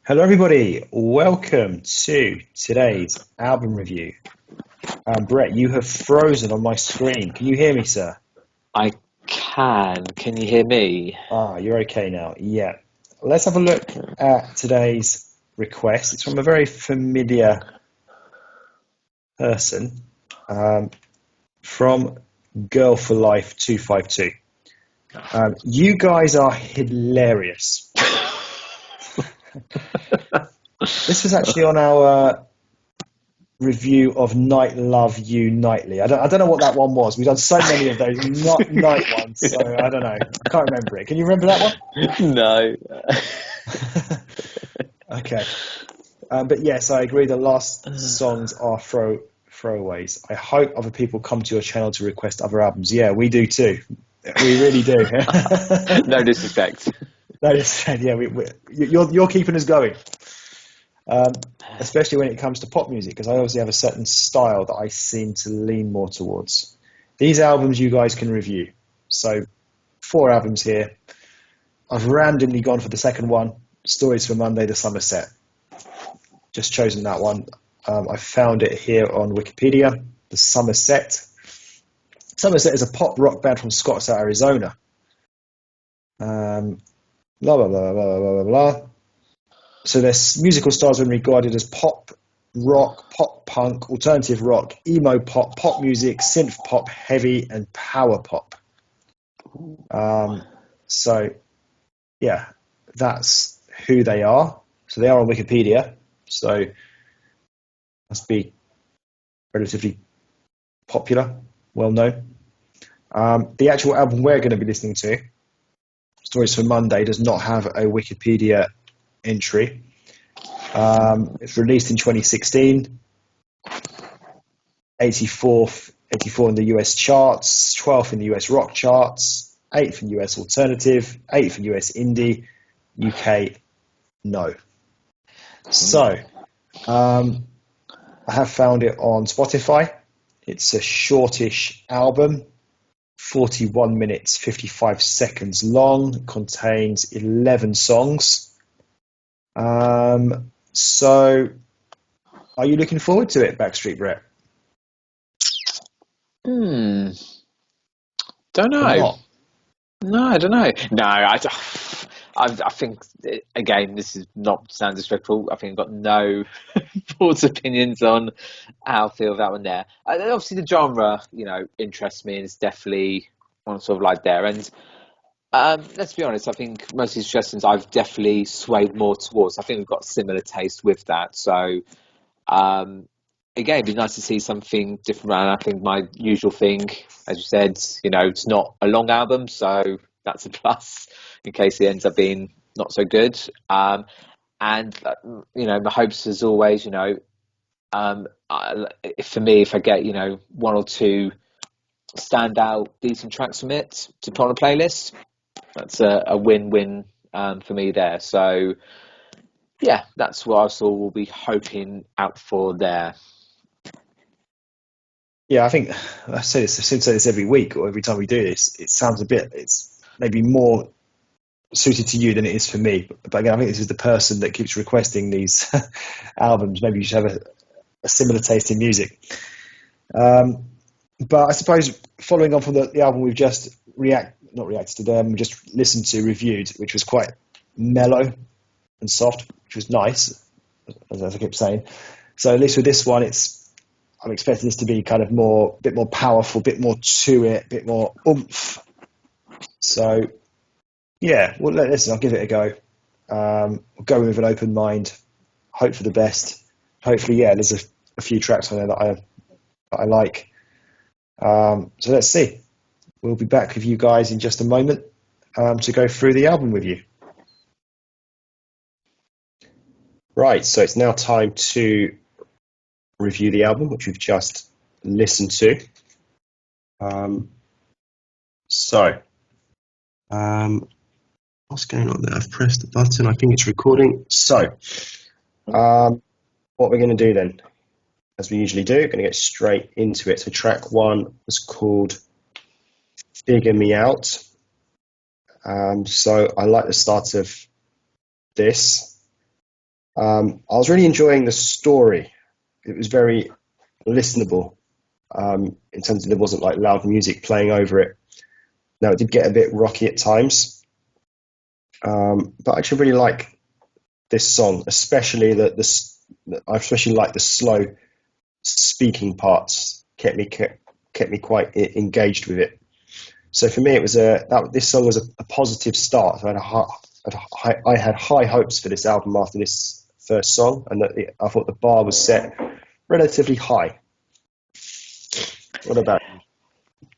Hello, everybody. Welcome to today's album review. Brett, you have frozen on my screen. Can you hear me, sir? I can. Can you hear me? You're okay now. Yeah. Let's have a look at today's request. It's from a very familiar person, from Girl for Life 252. You guys are hilarious. This was actually on our review of Night Love You Nightly. I don't know what that one was. We've done so many of those not night ones, so I don't know. I can't remember it. Can you remember that No. one? Okay. But yes, I agree. The last songs are throwaways. I hope other people come to your channel to request other albums. Yeah, we do too. We really do. No disrespect. No, yeah, you're keeping us going. Especially when it comes to pop music, because I obviously have a certain style that I seem to lean more towards. These albums you guys can review. So, 4 albums here. I've randomly gone for the second one, Stories for Monday, The Somerset. Just chosen that one. I found it here on Wikipedia, The Somerset. Somerset is a pop rock band from Scottsdale, Arizona. Blah, blah, blah, blah, blah, blah, blah. So their musical styles are regarded as pop rock, pop punk, alternative rock, emo pop, pop music, synth pop, heavy, and power pop. So, yeah, that's who they are. So they are on Wikipedia. So must be relatively popular, well known. The actual album we're going to be listening to, Stories for Monday, does not have a Wikipedia entry. It's released in 2016, 84 in the US charts, 12th in the US rock charts, 8th in US alternative, 8th in US indie, UK no. So, I have found it on Spotify. It's a shortish album, 41 minutes, 55 seconds long, contains 11 songs. So, are you looking forward to it, Backstreet Brett? Don't Or know. not? No, I don't know. No, I think again, this is not sound disrespectful. I think I've got no thoughts, opinions on how I feel about one there. Obviously, the genre, interests me, and it's definitely one sort of like there. And let's be honest, I think most of these suggestions I've definitely swayed more towards. I think we've got similar taste with that. So again, it'd be nice to see something different. And I think my usual thing, as you said, it's not a long album, so that's a plus in case it ends up being not so good. And my hopes, as always, for me, if I get one or two standout decent tracks from it to put on a playlist, that's a win-win for me there. So yeah, that's what I saw. We'll be hoping out for there. Yeah, I think I say this. I seem to say this every week or every time we do this. It sounds it's maybe more suited to you than it is for me. But again, I think this is the person that keeps requesting these albums. Maybe you should have a similar taste in music. But I suppose following on from the album we've just just listened to, reviewed, which was quite mellow and soft, which was nice, as I kept saying. So at least with this one, I'm expecting this to be kind of a bit more powerful, a bit more to it, a bit more oomph. So yeah, well, listen, I'll give it a go. We'll go with an open mind, hope for the best. Hopefully, yeah, there's a few tracks on there that I like. So let's see. We'll be back with you guys in just a moment to go through the album with you. Right, so it's now time to review the album, which we've just listened to. What's going on there? I've pressed the button. I think it's recording. So, what we're going to do then, as we usually do, going to get straight into it. So track 1 was called Figure Me Out. So I like the start of this. I was really enjoying the story. It was very listenable, in terms of there wasn't like loud music playing over it. Now it did get a bit rocky at times, but I actually really like this song, especially I especially like the slow speaking parts. Kept me quite engaged with it. So for me, it was this song was a positive start. I had high hopes for this album after this first song, and I thought the bar was set relatively high. What about you?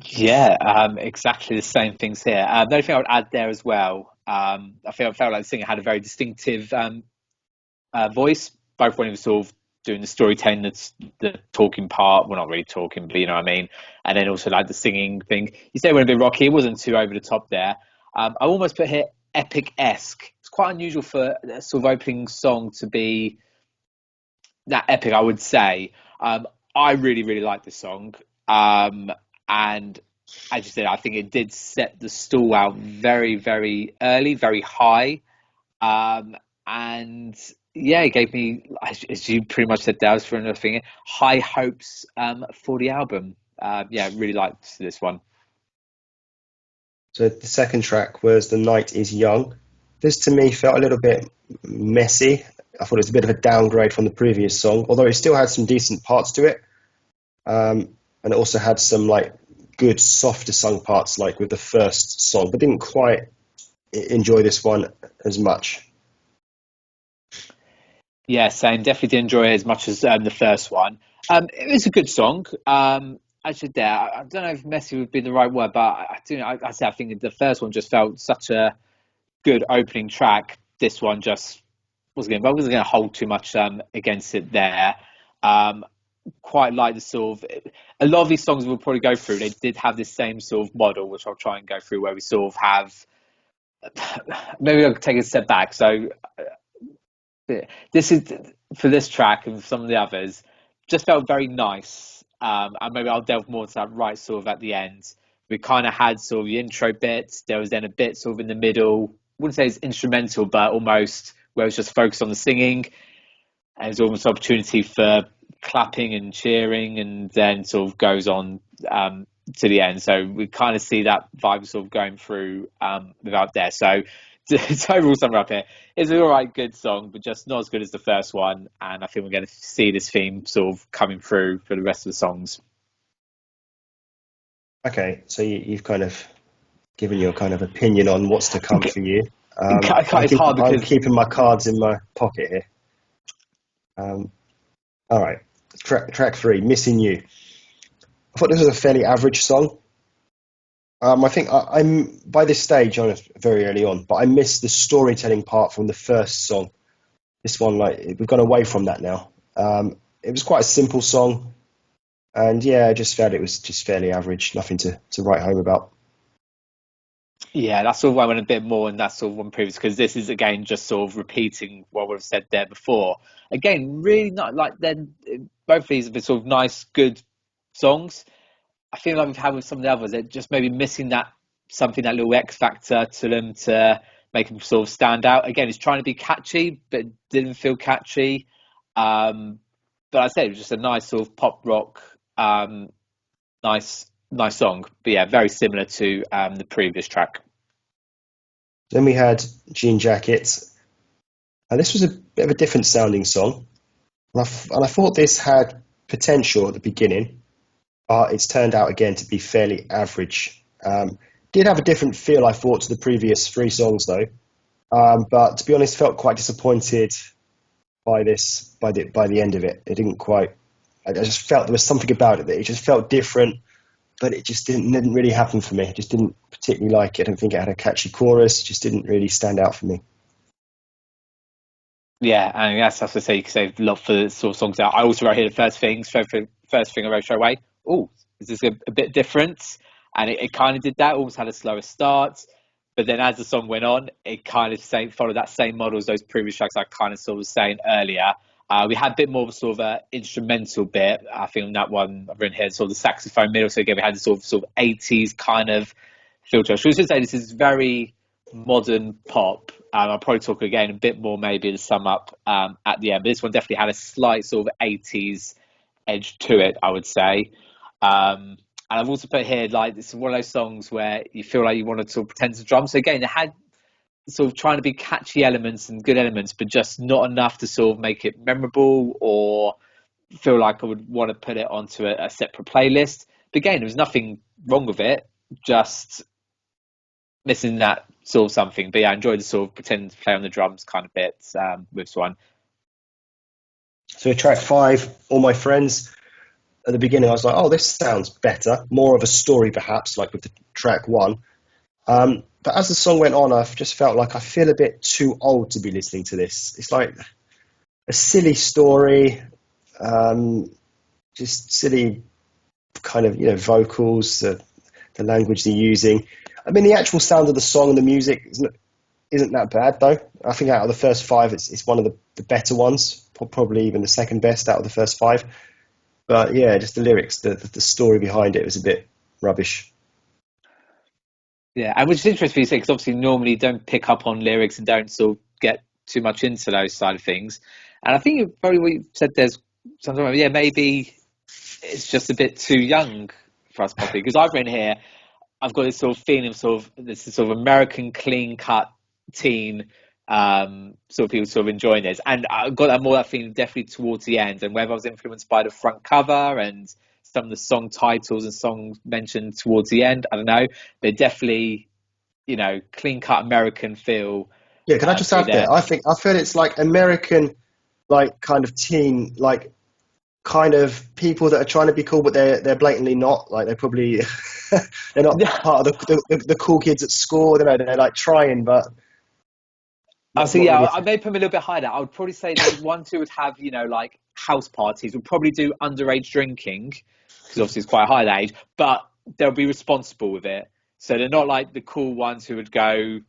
Yeah, exactly the same things here. The only thing I would add there as well, I felt like the singer had a very distinctive voice, both when he was sort of doing the storytelling, the talking part, well, not really talking, but you know what I mean, and then also like the singing thing. You say it went a bit rocky, it wasn't too over the top there. I almost put here epic-esque. It's quite unusual for a sort of opening song to be that epic, I would say. I really, really like this song. And as you said, I think it did set the stall out very, very early, very high. And yeah, it gave me, as you pretty much said, Daz, for another thing, high hopes for the album. Yeah, really liked this one. So the second track was "The Night Is Young." This to me felt a little bit messy. I thought it was a bit of a downgrade from the previous song, although it still had some decent parts to it, and it also had some like good softer sung parts, like with the first song, but didn't quite enjoy this one as much. Yeah, same. Definitely did enjoy it as much as the first one. It was a good song. Actually, there, I don't know if messy would be the right word, but I do. I say I think the first one just felt such a good opening track. This one just wasn't going to hold too much against it there. Um, Quite like the sort of a lot of these songs we'll probably go through. They did have this same sort of model, which I'll try and go through, where we sort of have. Maybe I'll take a step back. So this is for this track and some of the others just felt very nice. And maybe I'll delve more into that right sort of at the end. We kind of had sort of the intro bits. There was then a bit sort of in the middle. I wouldn't say it's instrumental, but almost where it was just focused on the singing. And there's almost opportunity for clapping and cheering, and then sort of goes on to the end. So we kind of see that vibe sort of going through without there. So to overall sum up here, it's an all right, good song, but just not as good as the first one. And I think we're going to see this theme sort of coming through for the rest of the songs. Okay, so you've kind of given your kind of opinion on what's to come for you. It's hard because I'm keeping my cards in my pocket here. All right, track 3, "Missing You." I thought this was a fairly average song. I think I'm by this stage, I'm very early on, but I missed the storytelling part from the first song. This one, like, we've gone away from that now. It was quite a simple song, and yeah, I just felt it was just fairly average, nothing to write home about. yeah, that's sort of why I went a bit more in that sort of one previous, because this is again just sort of repeating what we've said there before. Again, really not like then both of these have been sort of nice, good songs. I feel like we've had with some of the others, they're just maybe missing that something, that little X factor to them to make them sort of stand out. Again, it's trying to be catchy, but it didn't feel catchy. But I said it was just a nice sort of pop rock, nice song. But yeah, very similar to the previous track. Then we had "Jean Jackets," and this was a bit of a different sounding song, and I thought this had potential at the beginning. It's turned out again to be fairly average. Did have a different feel, I thought, to the previous 3 songs though. But to be honest, felt quite disappointed by the end of it. It didn't quite. I just felt there was something about it that it just felt different, but it just didn't really happen for me. I just didn't particularly like it. I don't think it had a catchy chorus. It just didn't really stand out for me. Yeah, and that's to say, you can say a lot for the sort of songs out. I also wrote here the first thing I wrote straight away. Oh, is this a bit different? And it kind of did that. Almost had a slower start, but then as the song went on, it kind of followed that same model as those previous tracks I kind of sort of was saying earlier. We had a bit more of a sort of a instrumental bit. I think on that one I've written here, sort of the saxophone middle. So again, we had the sort of 80s kind of filter. I should say this is very modern pop. I'll probably talk again a bit more maybe to sum up at the end. But this one definitely had a slight sort of 80s edge to it, I would say. And I've also put here, like, this is one of those songs where you feel like you want to sort of pretend to drum. So again, it had sort of trying to be catchy elements and good elements, but just not enough to sort of make it memorable or feel like I would want to put it onto a separate playlist. But again, there was nothing wrong with it, just missing that sort of something. But yeah, I enjoyed the sort of pretending to play on the drums kind of bits with this one. So track 5, All My Friends. At the beginning, I was like, oh, this sounds better, more of a story perhaps, like with the track 1. But as the song went on, I've just felt like I feel a bit too old to be listening to this. It's like a silly story, just silly kind of, vocals, the language they're using. I mean, the actual sound of the song and the music isn't that bad, though. I think out of the first 5, it's one of the better ones, probably even the second best out of the first 5. But yeah, just the lyrics, the story behind it was a bit rubbish. Yeah, and which is interesting you say, because obviously normally you don't pick up on lyrics and don't sort of get too much into those side of things. And I think probably what you said there's something, yeah, maybe it's just a bit too young for us, probably. Because I've written here, I've got this sort of feeling of this sort of American clean cut teen sort of people sort of enjoying this, and I got that feeling definitely towards the end, and whether I was influenced by the front cover and some of the song titles and songs mentioned towards the end, I don't know. They're definitely, clean cut American feel. Yeah, can I just add there? I feel it's like American, like kind of teen, like kind of people that are trying to be cool, but they're blatantly not. Like they're probably they're not part of the cool kids at school. They're like trying, but. I may put them a little bit higher. I would probably say the ones who would have, like house parties would probably do underage drinking, because obviously it's quite high that age, but they'll be responsible with it. So they're not like the cool ones who would go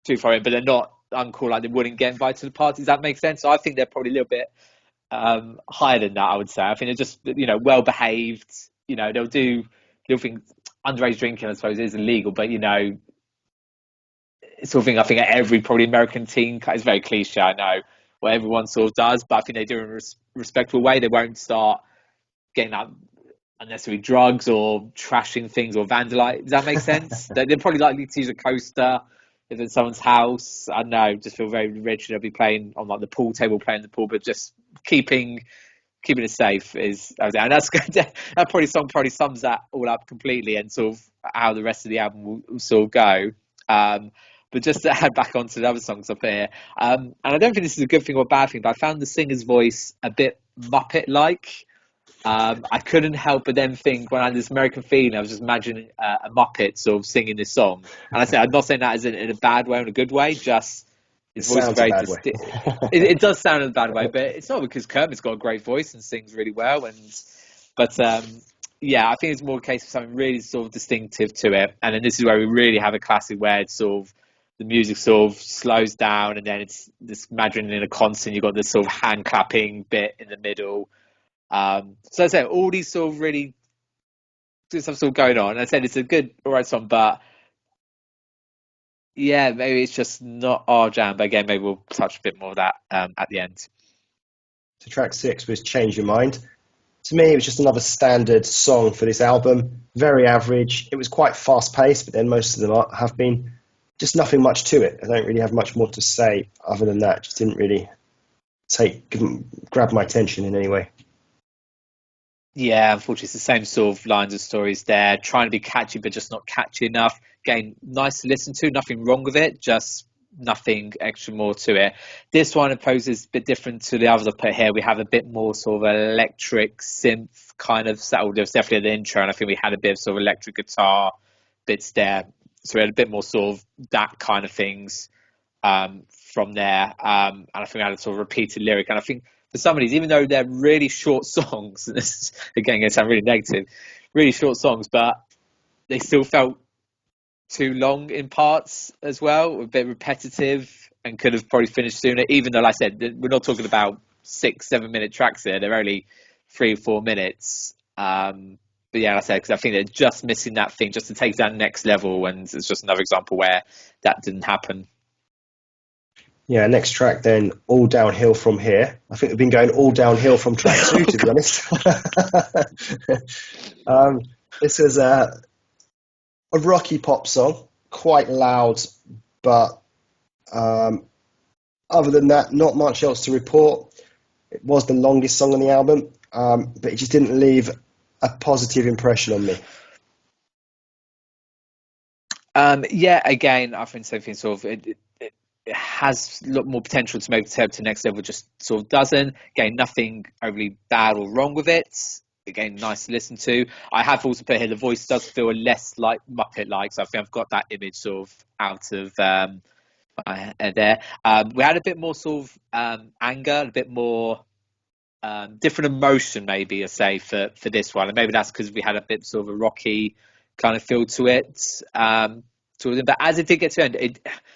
too far in, but they're not uncool, like they wouldn't get invited to the parties. Does that make sense? So I think they're probably a little bit higher than that, I would say. I think they're just, well behaved. They'll think underage drinking, I suppose, is illegal, but sort of thing I think every probably American teen, it's very cliche, I know, what everyone sort of does, but I think they do it in a respectful way. They won't start getting up unnecessary drugs or trashing things or vandalizing. Does that make sense? They're probably likely to use a coaster if it's someone's house. I don't know, just feel very rich. They'll be playing on like the pool table, playing the pool, but just keeping it safe is, and that's that song probably sums that all up completely, and sort of how the rest of the album will sort of go. But just to add back onto the other songs up here, and I don't think this is a good thing or a bad thing, but I found the singer's voice a bit Muppet-like. I couldn't help but then think, when I had this American feeling, I was just imagining a Muppet sort of singing this song. And I said, I'm not saying that as in a bad way or in a good way, just his voice is very distinct. It does sound in a bad way, but it's not, because Kermit's got a great voice and sings really well. But I think it's more a case of something really sort of distinctive to it. And then this is where we really have a classic where it's sort of, the music sort of slows down, and then it's this imagining in a concert, you've got this sort of hand clapping bit in the middle. So I said, all these sort of really good stuff sort of going on. I said it's a good, all right song, but yeah, maybe it's just not our jam. But again, maybe we'll touch a bit more of that at the end. So track 6 was Change Your Mind. To me, it was just another standard song for this album. Very average. It was quite fast paced, but then most of them have been. Just nothing much to it. I don't really have much more to say other than that. Just didn't really grab my attention in any way. Yeah, unfortunately, it's the same sort of lines of stories there. Trying to be catchy, but just not catchy enough. Again, nice to listen to. Nothing wrong with it. Just nothing extra more to it. This one, I suppose, is a bit different to the others I put here. We have a bit more sort of electric synth kind of sound. There's definitely the intro, and I think we had a bit of sort of electric guitar bits there. So we had a bit more sort of that kind of things from there. And I think we had a sort of repeated lyric. And I think for some of these, even though they're really short songs, and this is, again, going to sound really negative, really short songs, but they still felt too long in parts as well, a bit repetitive, and could have probably finished sooner, even though, like I said, we're not talking about 6-7 minute tracks here. They're only 3 or 4 minutes. but yeah, like I said, because I think they're just missing that thing just to take that next level, and it's just another example where that didn't happen. Yeah, next track then, All Downhill From Here. I think we've been going all downhill from track 2, to be honest. This is a rocky pop song, quite loud, but other than that, not much else to report. It was the longest song on the album, but it just didn't leave a positive impression on me. Yeah, again, I think something sort of it has a lot more potential to make the to next level, just sort of doesn't. Again, nothing overly bad or wrong with it. Again, nice to listen to. I have also put here the voice does feel less like Muppet-like, so I think I've got that image sort of out of there. We had a bit more sort of anger, a bit more different emotion, maybe I say for this one, and maybe that's because we had a bit sort of a rocky kind of feel to it. But as it did get to end, I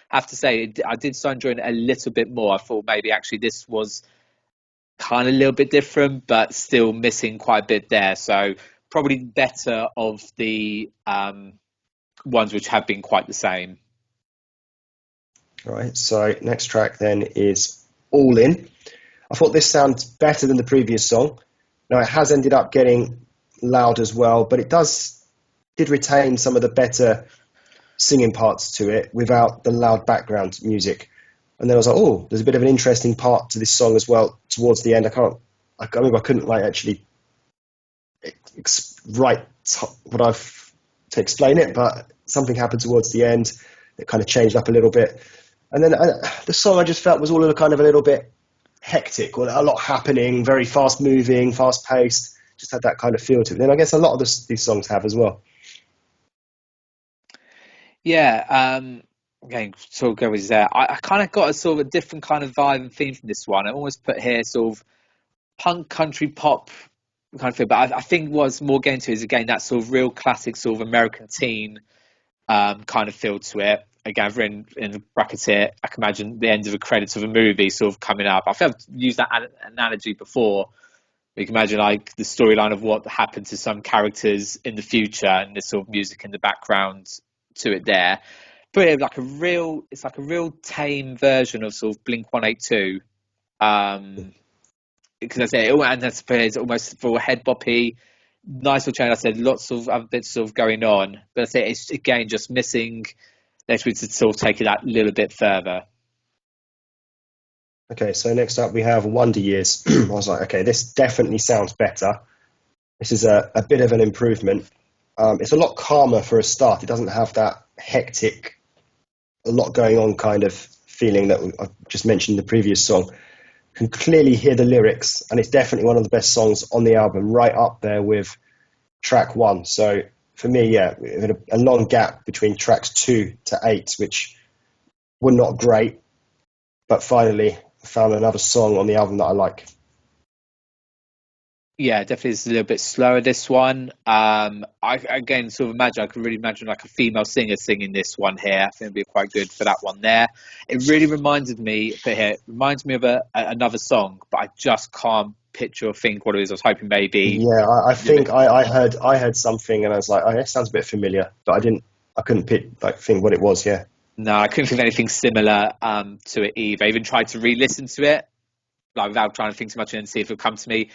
have to say I did start enjoying it a little bit more. I thought maybe actually this was kind of a little bit different, but still missing quite a bit there. So probably better of the ones which have been quite the same. Right, so next track then is All In. I thought this sounds better than the previous song. Now, it has ended up getting loud as well, but it did retain some of the better singing parts to it without the loud background music. And then I was like, oh, there's a bit of an interesting part to this song as well towards the end. I couldn't like actually write what I've to explain it, but something happened towards the end that kind of changed up a little bit. And then the song I just felt was all kind of a little bit hectic, or a lot happening, very fast moving, fast paced. Just had that kind of feel to it. And I guess a lot of these songs have as well. Yeah, again, sort of go with there. I kind of got a sort of a different kind of vibe and theme from this one. I almost put here sort of punk country pop kind of thing, but I think what's more getting to is again that sort of real classic sort of American teen kind of feel to it. Again, I've written in the brackets here, I can imagine the end of the credits of a movie sort of coming up. I think I've used that analogy before. You can imagine like the storyline of what happened to some characters in the future and the sort of music in the background to it there. But yeah, it's like a real tame version of sort of Blink 182. Because I say, and that's it's almost for head boppy, nice little change. I said lots of other bits sort of going on, but I say it's again just missing. Next week to sort of take it that little bit further. Okay, so next up we have Wonder Years. I was like, okay, this definitely sounds better. This is a bit of an improvement. It's a lot calmer for a start. It doesn't have that hectic, a lot going on kind of feeling that I just mentioned in the previous song. You can clearly hear the lyrics, and it's definitely one of the best songs on the album, right up there with track 1. So for me, yeah, we had a long gap between tracks 2 to 8, which were not great, but finally I found another song on the album that I like. Yeah, definitely it's a little bit slower, this one. I again sort of I could really imagine like a female singer singing this one here. I think it'd be quite good for that one there. It really reminds me of another song, but I just can't picture or think what it is. I was hoping maybe. Yeah, I think I heard something and I was like, oh, that sounds a bit familiar, but I couldn't think what it was. Yeah. No, I couldn't think of anything similar to it either. I even tried to re-listen to it, like without trying to think too much and see if it would come to me.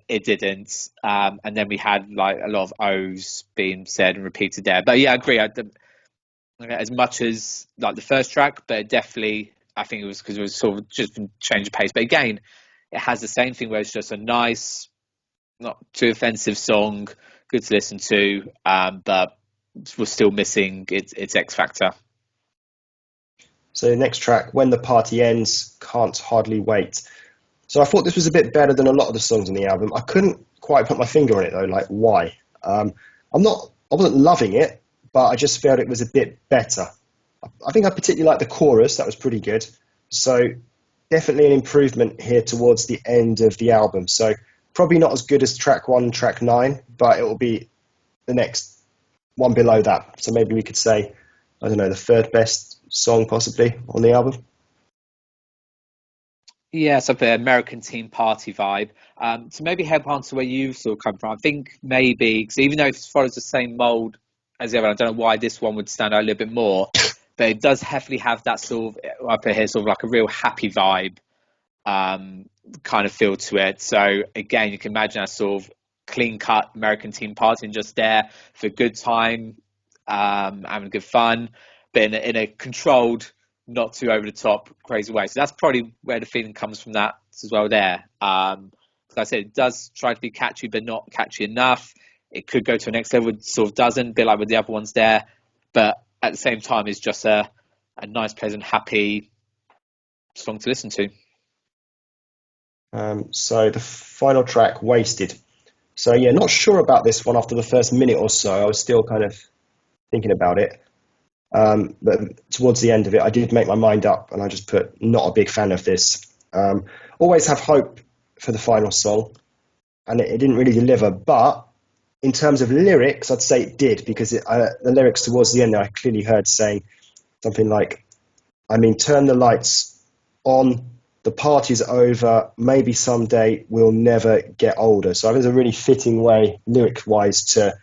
It didn't. And then we had like a lot of O's being said and repeated there. But yeah, I agree. As much as like the first track, but definitely I think it was because it was sort of just change of pace. But again, it has the same thing where it's just a nice, not too offensive song, good to listen to, but we're still missing its X factor. So next track, When the Party Ends, Can't Hardly Wait. So I thought this was a bit better than a lot of the songs on the album. I couldn't quite put my finger on it though, like why. I wasn't loving it, but I just felt it was a bit better. I think I particularly liked the chorus, that was pretty good. So definitely an improvement here towards the end of the album. So probably not as good as track 1, track 9, but it will be the next one below that. So maybe we could say, I don't know, the third best song possibly on the album. Yeah, so the American Teen Party vibe. To maybe help answer where you sort of come from, I think maybe because even though it follows the same mold as the other, I don't know why this one would stand out a little bit more, but it does heavily have that sort of up here, sort of like a real happy vibe kind of feel to it. So again, you can imagine a sort of clean cut American Teen Party and just there for a good time, having good fun, but in a controlled, not too over the top, crazy way. So that's probably where the feeling comes from that as well. There, like I said, it does try to be catchy, but not catchy enough. It could go to a next level, it sort of doesn't, be like with the other ones there, but at the same time, it's just a nice, pleasant, happy song to listen to. So the final track, Wasted. So yeah, not sure about this one after the first minute or so. I was still kind of thinking about it. But towards the end of it, I did make my mind up, and I just put not a big fan of this. Always have hope for the final song, and it didn't really deliver. But in terms of lyrics, I'd say it did, because the lyrics towards the end, I clearly heard saying something like, I mean, turn the lights on, the party's over, maybe someday we'll never get older. So I think it's a really fitting way, lyric-wise, to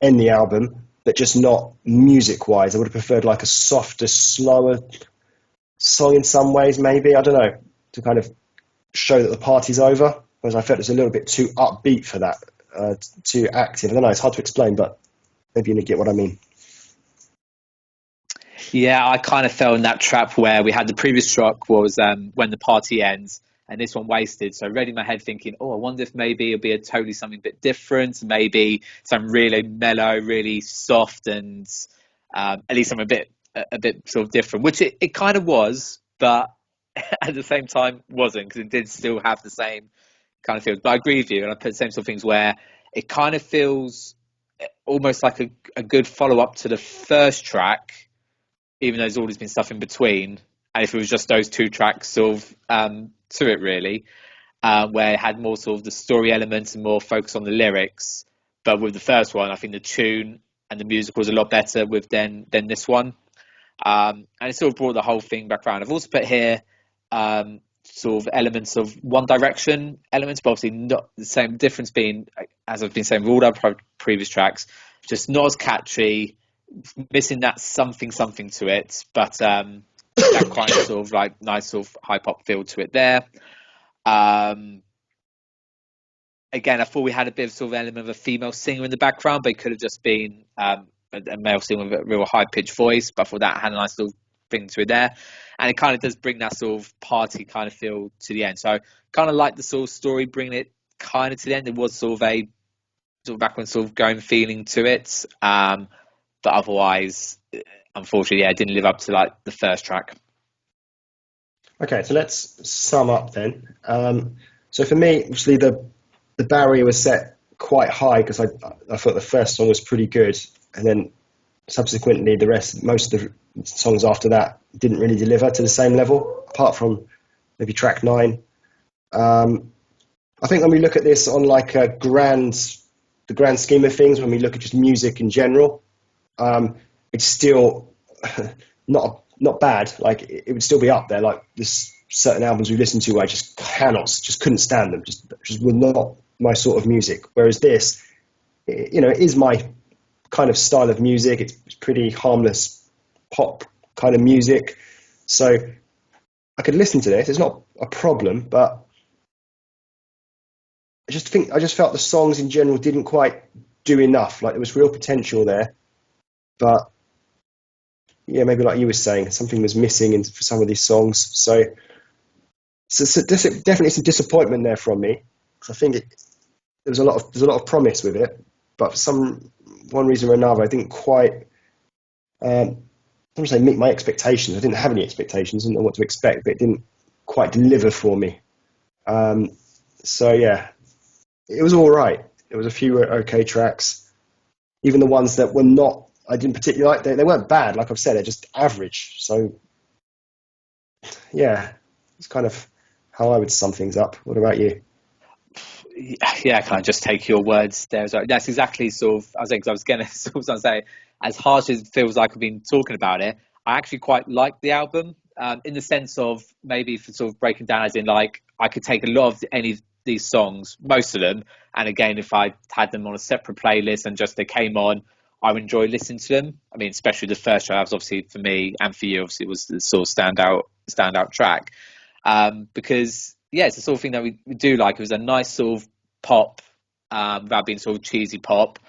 end the album, but just not music-wise. I would have preferred like a softer, slower song in some ways, maybe, I don't know, to kind of show that the party's over, whereas I felt it was a little bit too upbeat for that, too active. I don't know, it's hard to explain, but maybe you get what I mean. Yeah, I kind of fell in that trap where we had the previous track was When the Party Ends, and this one Wasted. So I read in my head thinking, oh, I wonder if maybe it'll be a totally something a bit different, maybe some really mellow, really soft, and at least something a bit sort of different, which it kind of was, but at the same time wasn't, because it did still have the same kind of feel. But I agree with you, and I put the same sort of things where it kind of feels almost like a good follow up to the first track, even though there's always been stuff in between. And if it was just those two tracks sort of to it really, where it had more sort of the story elements and more focus on the lyrics. But with the first one, I think the tune and the music was a lot better with than this one. And it sort of brought the whole thing back around. I've also put here sort of elements of One Direction elements, but obviously not the same. Difference being, as I've been saying with all our previous tracks, just not as catchy, missing that something to it, but that kind of sort of like nice sort of high pop feel to it there. Again, I thought we had a bit of sort of element of a female singer in the background, but it could have just been a male singer with a real high pitched voice. But for that, had a nice little thing to it there, and it kind of does bring that sort of party kind of feel to the end. So kind of like the sort of story, bringing it kind of to the end. It was sort of a sort of backwards sort of going feeling to it. But otherwise, unfortunately, yeah, it didn't live up to like the first track. Okay, so let's sum up then. So for me, obviously the barrier was set quite high, because I thought the first song was pretty good, and then subsequently most of the songs after that didn't really deliver to the same level, apart from maybe track 9. I think when we look at this on like the grand scheme of things, when we look at just music in general, it's still not bad. Like it would still be up there. Like there's certain albums we listen to, I just couldn't stand them. Just were not my sort of music. Whereas this, it is my kind of style of music. It's pretty harmless pop kind of music. So I could listen to this. It's not a problem, but I just felt the songs in general didn't quite do enough. Like there was real potential there, but yeah, maybe like you were saying, something was missing for some of these songs. So definitely some disappointment there from me, because I think there's a lot of promise with it, but for one reason or another, I didn't quite. I don't say meet my expectations. I didn't have any expectations. I didn't know what to expect, but it didn't quite deliver for me. So yeah, it was all right. There was a few okay tracks, even the ones that were not. I didn't particularly like. They weren't bad, like I've said. They're just average. So yeah, it's kind of how I would sum things up. What about you? Yeah, can I just take your words there? So that's exactly sort of. I was going to sort of say, as harsh as it feels like I've been talking about it, I actually quite like the album. in the sense of maybe for sort of breaking down as in like I could take a lot of any of these songs, most of them, and again if I had them on a separate playlist and just they came on, I would enjoy listening to them. I mean, especially the first track, obviously for me and for you, obviously was the sort of standout track, because it's the sort of thing that we do like. It was a nice sort of pop, without being sort of cheesy pop.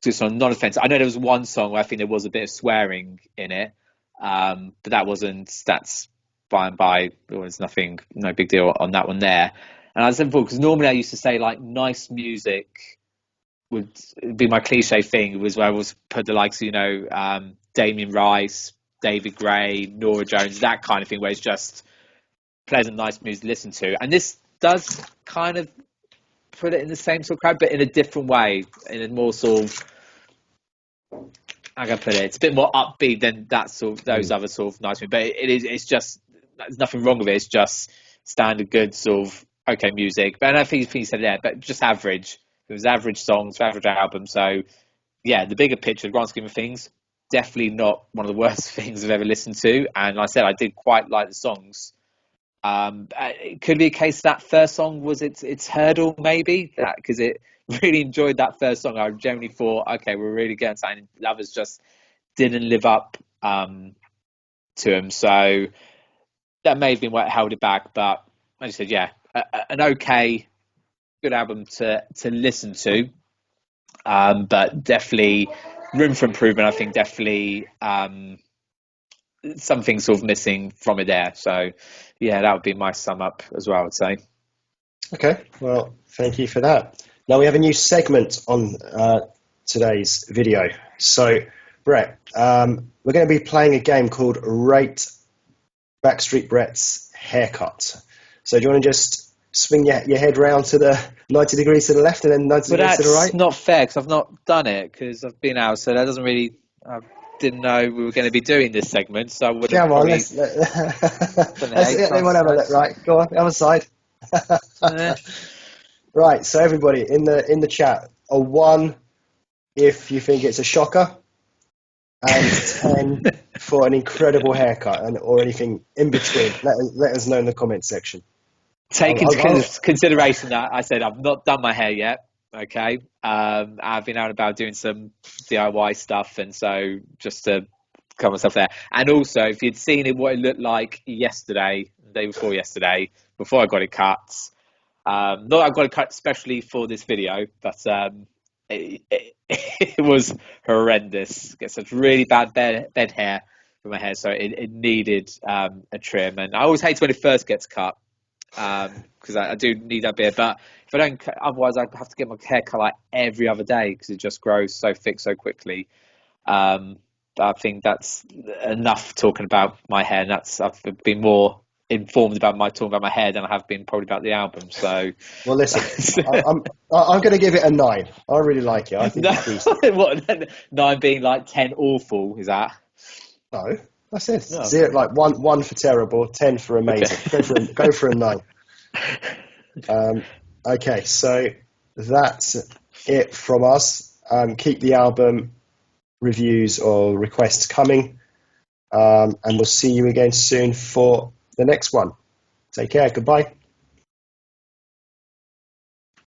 Just on non-offensive. I know there was one song where I think there was a bit of swearing in it, but that's by and by. There was no big deal on that one there. And I said before, because normally I used to say like nice music would be my cliche thing. It was where I was put the likes of, Damien Rice, David Gray, Norah Jones, that kind of thing, where it's just pleasant, nice music to listen to. And this does kind of put it in the same sort of crowd, but in a different way, in a more sort of, how can I put it? It's a bit more upbeat than that sort of those other sort of nice music. But it's just, there's nothing wrong with it. It's just standard good sort of okay music. But I think you said there, but just average. It was average songs, average album. So yeah, the bigger picture, the grand scheme of things, definitely not one of the worst things I've ever listened to. And like I said, I did quite like the songs. It could be a case that first song was its hurdle, maybe, because it really enjoyed that first song. I generally thought, okay, we're really getting something. The others just didn't live up to him, so that may have been what held it back. But as I said, yeah, an okay, good album to listen to, but definitely room for improvement. I think definitely something sort of missing from it there. So yeah, that would be my sum up as well, I would say. Okay, well, thank you for that. Now we have a new segment on today's video. So, Brett, we're going to be playing a game called Rate Backstreet Brett's Haircut. So do you want to just swing your head round to the 90 degrees to the left and then 90 degrees to the right? That's not fair because I've not done it because I've been out, so that doesn't really... didn't know we were going to be doing this segment, so I would have probably... let's everyone have a look. Right, go on, other side. Right, so everybody in the chat, a 1 if you think it's a shocker, and 10 for an incredible haircut, or anything in between. Let us know in the comment section. Take into consideration that I said I've not done my hair yet. Okay, I've been out and about doing some DIY stuff, and so just to cover myself there. And also, if you'd seen it, what it looked like yesterday, the day before yesterday, before I got it cut. Not that I got it cut especially for this video, but it was horrendous. Get such really bad bed hair for my hair, so it needed a trim. And I always hate when it first gets cut. Because I do need that bit, but if I don't, otherwise I have to get my hair cut like every other day because it just grows so thick so quickly. But I think that's enough talking about my hair, and I've been more informed about talking about my hair than I have been probably about the album. So, well, listen, I'm going to give it a 9. I really like it. I think it's decent. What 9 being like 10 awful? Is that? No. That's it. No. 0, like one for terrible, 10 for amazing. Okay. Go for a 9. Okay, so that's it from us. Keep the album reviews or requests coming, and we'll see you again soon for the next one. Take care. Goodbye.